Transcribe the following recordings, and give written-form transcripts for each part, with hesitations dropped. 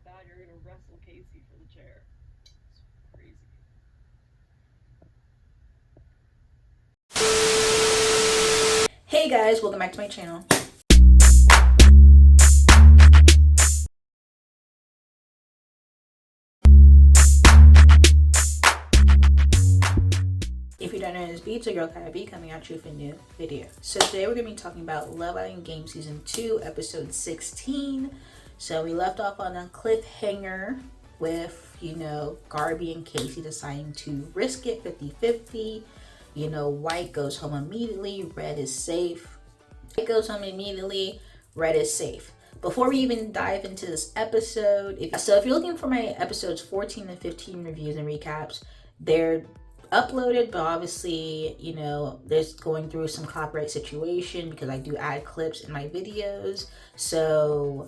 thought you were gonna wrestle Casey for the chair. It's crazy. Hey guys, welcome back to my channel. If you don't know, this beats, your girl KylerB coming at you with a new video. So today we're going to be talking about Love Island Game Season 2, Episode 16. So we left off on a cliffhanger with, Garbi and Casey deciding to risk it 50-50. White goes home immediately, red is safe. White goes home immediately, red is safe. Before we even dive into this episode, if you're looking for my episodes 14 and 15 reviews and recaps, they're uploaded, but obviously, there's going through some copyright situation because I do add clips in my videos. So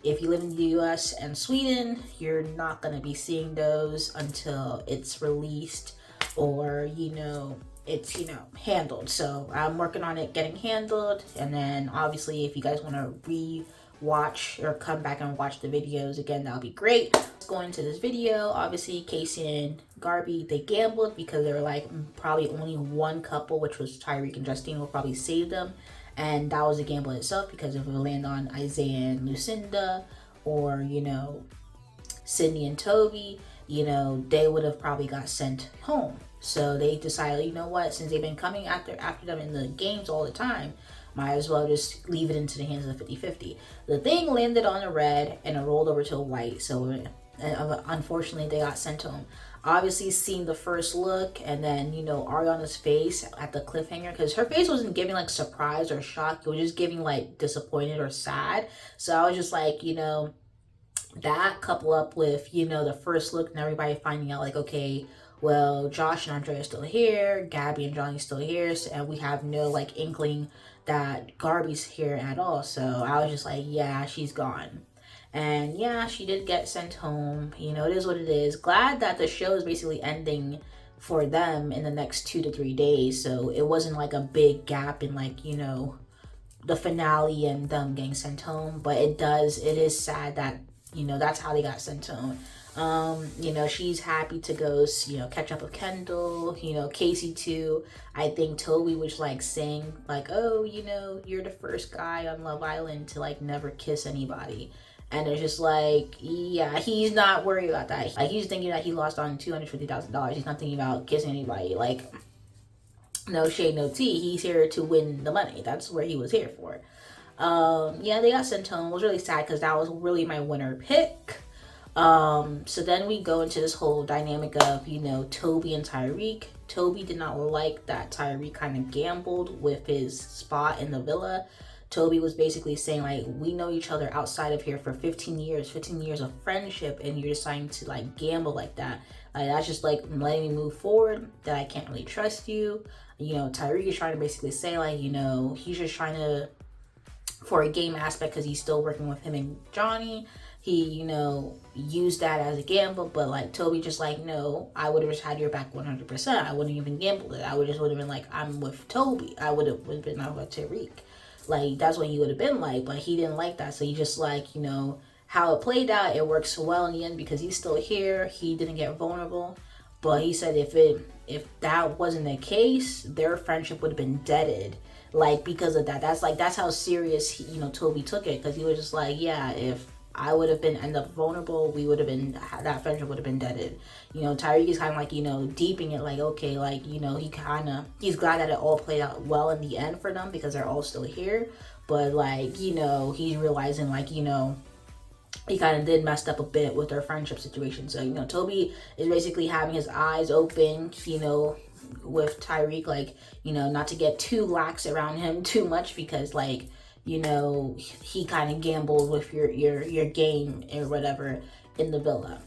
if you live in the US and Sweden, you're not going to be seeing those until it's released or, it's, handled. So I'm working on it getting handled. And then obviously, if you guys want to watch or come back and watch the videos again, that'll be great. Let's go into this video. Obviously, Casey and Garbi, they gambled because they were like probably only one couple, which was Tyreek and Justine, will probably save them. And that was a gamble itself, because if it would land on Isaiah and Lucinda, or Sydney and Toby, they would have probably got sent home. So they decided, you know what, since they've been coming after them in the games all the time, might as well just leave it into the hands of the 50-50. The thing landed on a red and it rolled over to a white. So unfortunately, they got sent home. Obviously, seeing the first look and then, Ariana's face at the cliffhanger, because her face wasn't giving like surprise or shock. It was just giving like disappointed or sad. So I was just like, that couple up with, the first look and everybody finding out like, okay, well, Josh and Andrea are still here, Gabby and Johnny's still here, and we have no like inkling that Garbi's here at all. So I was just like, yeah, she's gone. And yeah, she did get sent home. It is what it is. Glad that the show is basically ending for them in the next 2 to 3 days. So it wasn't like a big gap in like, the finale and them getting sent home. But it is sad that, that's how they got sent home. She's happy to go, catch up with Kendall, Casey too. I think Toby was like saying like, oh, you're the first guy on Love Island to like never kiss anybody. And it's just like, yeah, he's not worried about that. Like, he's thinking that he lost on $250,000. He's not thinking about kissing anybody. Like, no shade, no tea. He's here to win the money. That's what he was here for. Yeah, they got sent home. It was really sad because that was really my winner pick. So then we go into this whole dynamic of, Toby and Tyreek. Toby did not like that Tyreek kind of gambled with his spot in the villa. Toby was basically saying like, we know each other outside of here for 15 years of friendship, and you're deciding to like gamble like that. Like, that's just like letting me move forward, that I can't really trust you. Tyreek is trying to basically say like, he's just trying to, for a game aspect, because he's still working with him and Johnny. He, used that as a gamble, but like Toby just like, no, I would have just had your back 100%. I wouldn't even gambled it. I would have been like, I'm with Toby. I would have been not with Tariq. Like, that's what he would have been like, but he didn't like that. So he just like, how it played out, it works well in the end because he's still here. He didn't get vulnerable. But he said if that wasn't the case, their friendship would have been deaded. Like, because of that. That's how serious Toby took it, because he was just like, yeah, if I would have been end up vulnerable, we would have been, that friendship would have been deaded. Tyreek is kind of like, deeping it, like, okay, like, he's glad that it all played out well in the end for them because they're all still here. But like, he's realizing like, he kind of did messed up a bit with their friendship situation. So, Toby is basically having his eyes open, with Tyreek, like, not to get too lax around him too much, because like, he kind of gambled with your game or whatever in the villa.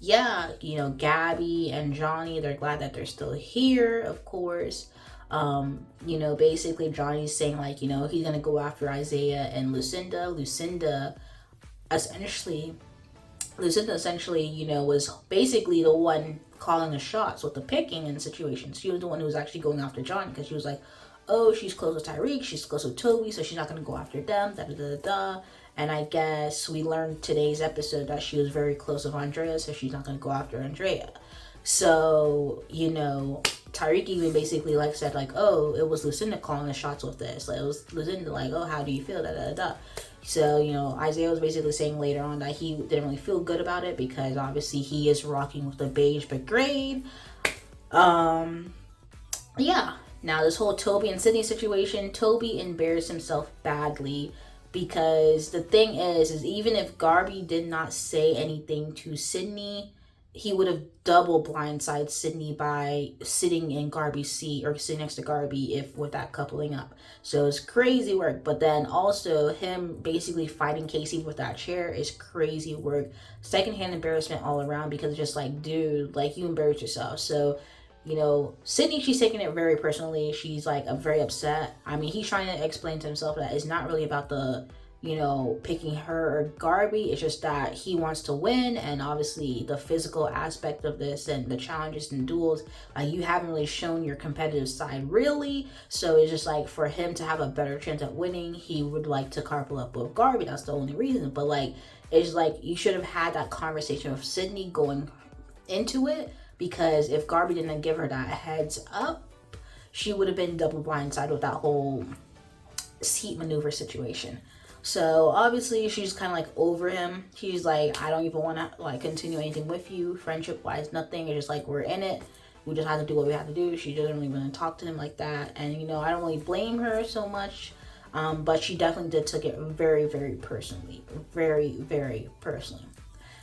Yeah, Gabby and Johnny, they're glad that they're still here, of course. Basically Johnny's saying like, he's gonna go after Isaiah and Lucinda. Lucinda essentially, was basically the one calling the shots with the picking and situations. She was the one who was actually going after John, because she was like, oh, she's close with Tyreek, she's close with Toby, so she's not going to go after them, da da da da. And I guess we learned today's episode that she was very close with Andrea, so she's not going to go after Andrea. So, you know, Tyreek even basically like said like, oh, it was Lucinda calling the shots with this. Like, it was Lucinda like, oh, how do you feel? Da da da. So, you know, Isaiah was basically saying later on that he didn't really feel good about it because obviously he is rocking with the beige brigade. Yeah. Now this whole Toby and Sydney situation, Toby embarrassed himself badly because the thing is even if Garbi did not say anything to Sydney, he would have double blindsided Sydney by sitting in Garbi's seat or sitting next to Garbi if with that coupling up. So it's crazy work. But then also him basically fighting Casey with that chair is crazy work. Secondhand embarrassment all around because it's just like, dude, like you embarrassed yourself. So, you know, Sydney, she's taking it very personally. She's like very upset. I mean, he's trying to explain to himself that it's not really about the, you know, picking her or Garbi. It's just that he wants to win, and obviously the physical aspect of this and the challenges and duels, like you haven't really shown your competitive side really. So it's just like for him to have a better chance at winning, he would like to carpool up with Garbi. That's the only reason. But like, it's like you should have had that conversation with Sydney going into it, because if Garbi didn't give her that heads up, she would have been double blindsided with that whole seat maneuver situation. So obviously she's kind of like over him. She's like, I don't even want to like continue anything with you, friendship wise, nothing. It's just like we're in it. We just have to do what we have to do. She doesn't really want to talk to him like that. And you know, I don't really blame her so much. But she definitely did take it very, very personally. Very, very personally.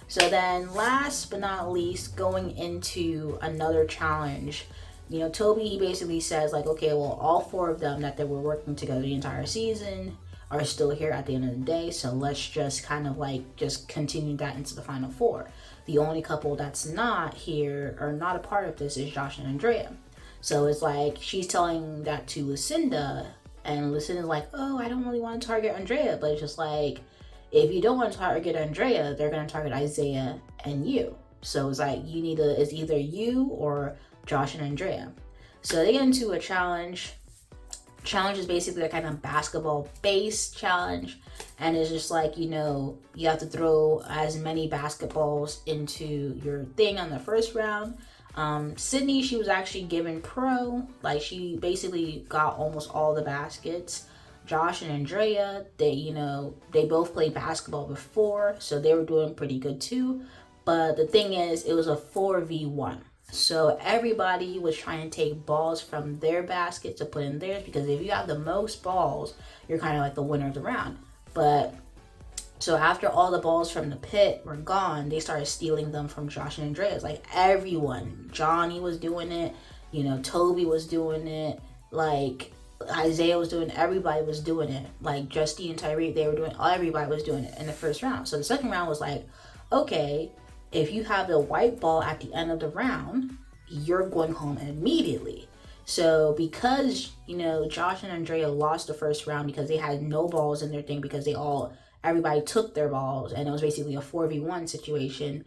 So then last but not least, going into another challenge, you know, Toby, he basically says like, okay, well, all four of them that they were working together the entire season are still here at the end of the day. So let's just kind of like just continue that into the final four. The only couple that's not here or not a part of this is Josh and Andrea. So it's like she's telling that to Lucinda, and Lucinda's like, oh, I don't really want to target Andrea. But it's just like, if you don't want to target Andrea, they're going to target Isaiah and you. So it's like you need to, it's either you or Josh and Andrea. So they get into a challenge. Challenge is basically a kind of basketball based challenge, and it's just like, you know, you have to throw as many basketballs into your thing on the first round. Sydney, she was actually given pro, like she basically got almost all the baskets. Josh and Andrea, they, you know, they both played basketball before, so they were doing pretty good too. But the thing is, it was a 4v1. So everybody was trying to take balls from their basket to put in theirs, because if you have the most balls, you're kind of like the winner of the round. But so after all the balls from the pit were gone, they started stealing them from Josh and Andrea's. Like everyone, Johnny was doing it, you know, Toby was doing it, like Isaiah was doing it, everybody was doing it. Like Justine and Tyreek, they were doing, everybody was doing it in the first round. So the second round was like, okay, if you have the white ball at the end of the round, you're going home immediately. So because, you know, Josh and Andrea lost the first round because they had no balls in their thing, because everybody took their balls and it was basically a 4v1 situation,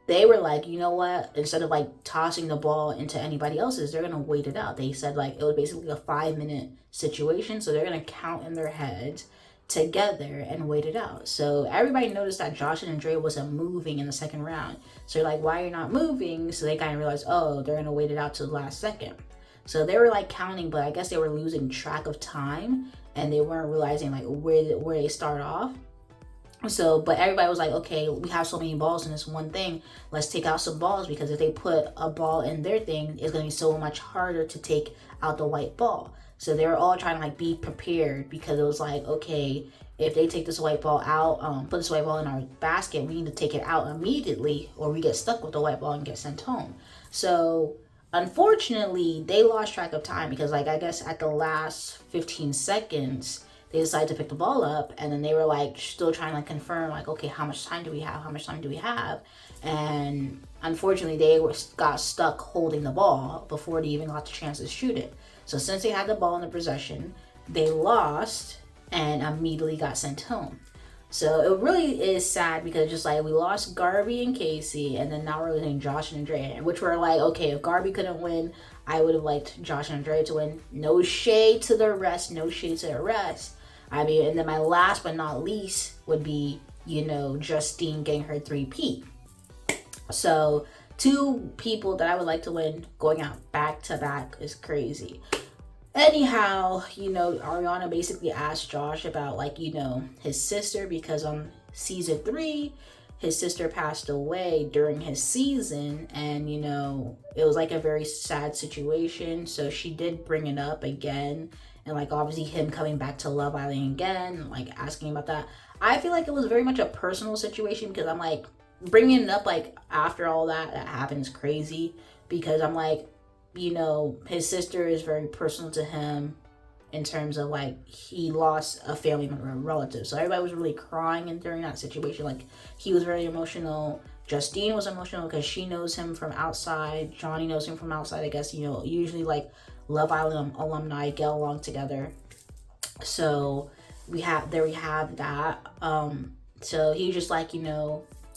they were like, you know what, instead of like tossing the ball into anybody else's, they're gonna wait it out. They said like it was basically a 5-minute situation, so they're gonna count in their heads together and wait it out. So everybody noticed that Josh and Andrea wasn't moving in the second round. So they're like, why are you not moving? So they kind of realized, oh, they're gonna wait it out to the last second. So they were like counting, but I guess they were losing track of time and they weren't realizing like where they start off. So, but everybody was like, okay, we have so many balls in this one thing, let's take out some balls, because if they put a ball in their thing, it's gonna be so much harder to take out the white ball. So they were all trying to like be prepared, because it was like, okay, if they take this white ball out, put this white ball in our basket, we need to take it out immediately or we get stuck with the white ball and get sent home. So unfortunately, they lost track of time, because like, I guess at the last 15 seconds, they decided to pick the ball up, and then they were like still trying to like confirm like, okay, how much time do we have? And unfortunately, they got stuck holding the ball before they even got the chance to shoot it. So since they had the ball in their possession, they lost and immediately got sent home. So it really is sad because just like we lost Garbi and Casey, and then now we're losing Josh and Andrea, which were like, okay, if Garbi couldn't win, I would have liked Josh and Andrea to win. No shade to the rest, no shade to the rest. I mean, and then my last but not least would be, Justine getting her 3P. So 2 people that I would like to win going out back to back is crazy. Anyhow, Ariana basically asked Josh about his sister, because on season 3, his sister passed away during his season, and it was like a very sad situation. So she did bring it up again, and obviously him coming back to Love Island again, asking about that. I feel like it was very much a personal situation, because I'm bringing it up after all that happened is crazy, because I'm his sister is very personal to him in terms of he lost a family member, a relative. So everybody was really crying during that situation. He was very emotional. Justine was emotional because she knows him from outside. Johnny knows him from outside. I guess, usually Love Island alumni get along together. So we have that. So he just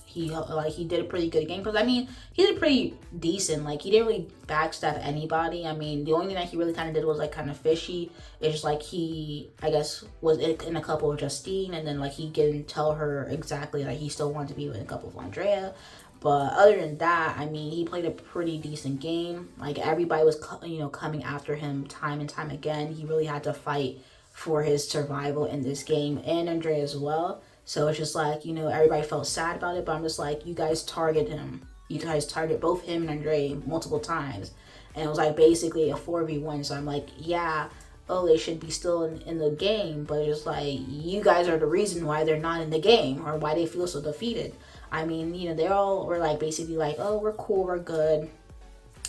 he did a pretty good game, because I mean, he did pretty decent. He didn't really backstab anybody. I mean, the only thing that he really kind of did was kind of fishy. It's just he, I guess, was in a couple of Justine, and then he didn't tell her exactly that he still wanted to be in a couple of Andrea. But other than that, I mean, he played a pretty decent game. Everybody was coming after him time and time again. He really had to fight for his survival in this game, and Andrea as well. So it's just everybody felt sad about it, but I'm just you guys target him. You guys target both him and Andre multiple times. And it was basically a 4v1. So I'm yeah, they should be still in the game, but it's just you guys are the reason why they're not in the game, or why they feel so defeated. I mean, they all were basically oh, we're cool, we're good.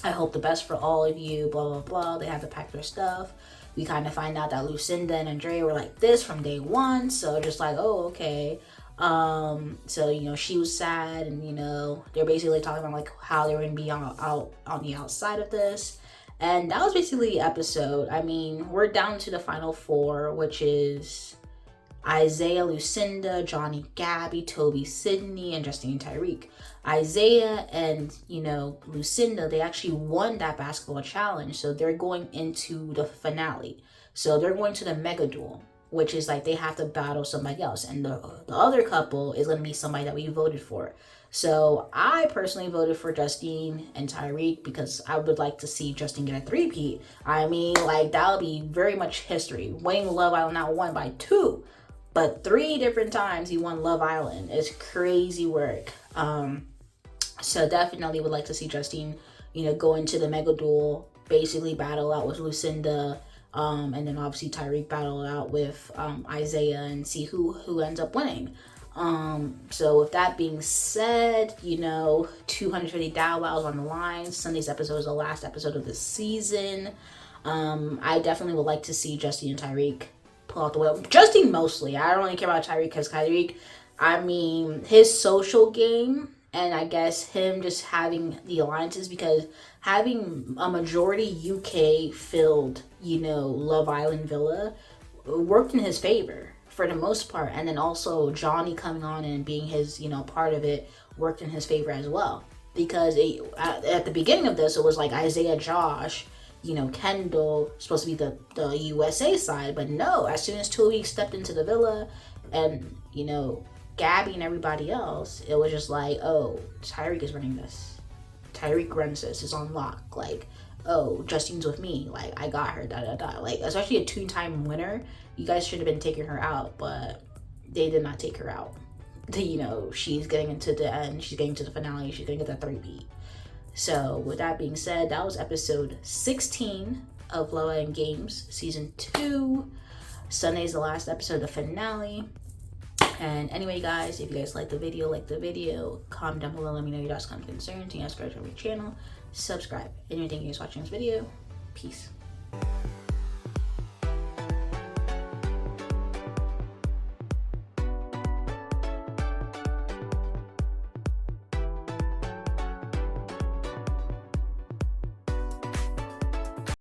I hope the best for all of you, blah, blah, blah. They had to pack their stuff. We kind of find out that Lucinda and Andrea were this from day one. So just oh, okay. So, she was sad, and, they're basically talking about how they were going to be out on the outside of this. And that was basically the episode. I mean, we're down to the final 4, which is Isaiah, Lucinda, Johnny, Gabby, Toby, Sydney, and Justine and Tyreek. Isaiah and Lucinda, they actually won that basketball challenge, so they're going into the finale. So they're going to the mega duel, which is they have to battle somebody else, and the other couple is going to be somebody that we voted for. So I personally voted for Justine and Tyreek, because I would like to see Justine get a 3-peat. I mean, that would be very much history. Winning Love Island, not won by 2, but 3 different times he won Love Island. It's crazy work. So definitely would like to see Justine, go into the mega duel, basically battle out with Lucinda, and then obviously Tyreek battle out with Isaiah, and see who ends up winning. So with that being said, 250 Wows on the line. Sunday's episode is the last episode of the season. I definitely would like to see Justine and Tyreek pull out the wheel. Justine mostly. I don't really care about Tyreek, because Tyreek, I mean, his social game, and I guess him just having the alliances, because having a majority UK filled, Love Island villa worked in his favor for the most part. And then also Johnny coming on and being his, part of it worked in his favor as well. Because at the beginning of this, it was Isaiah, Josh, Kendall, supposed to be the USA side. But no, as soon as 2 weeks stepped into the villa, and, Gabby and everybody else, it was just oh, Tyreek is running this. Tyreek runs this. It's on lock. Oh, Justine's with me. I got her, da-da-da. Especially a 2-time winner. You guys should have been taking her out, but they did not take her out. She's getting into the end. She's getting to the finale. She's going to get that 3-peat. So, with that being said, that was episode 16 of Love Island Games, Season 2. Sunday's the last episode, the finale. And anyway, guys, if you guys like the video, comment down below, let me know your thoughts, comments, concerns, and subscribe to my channel, subscribe. And anything you guys watching this video, peace.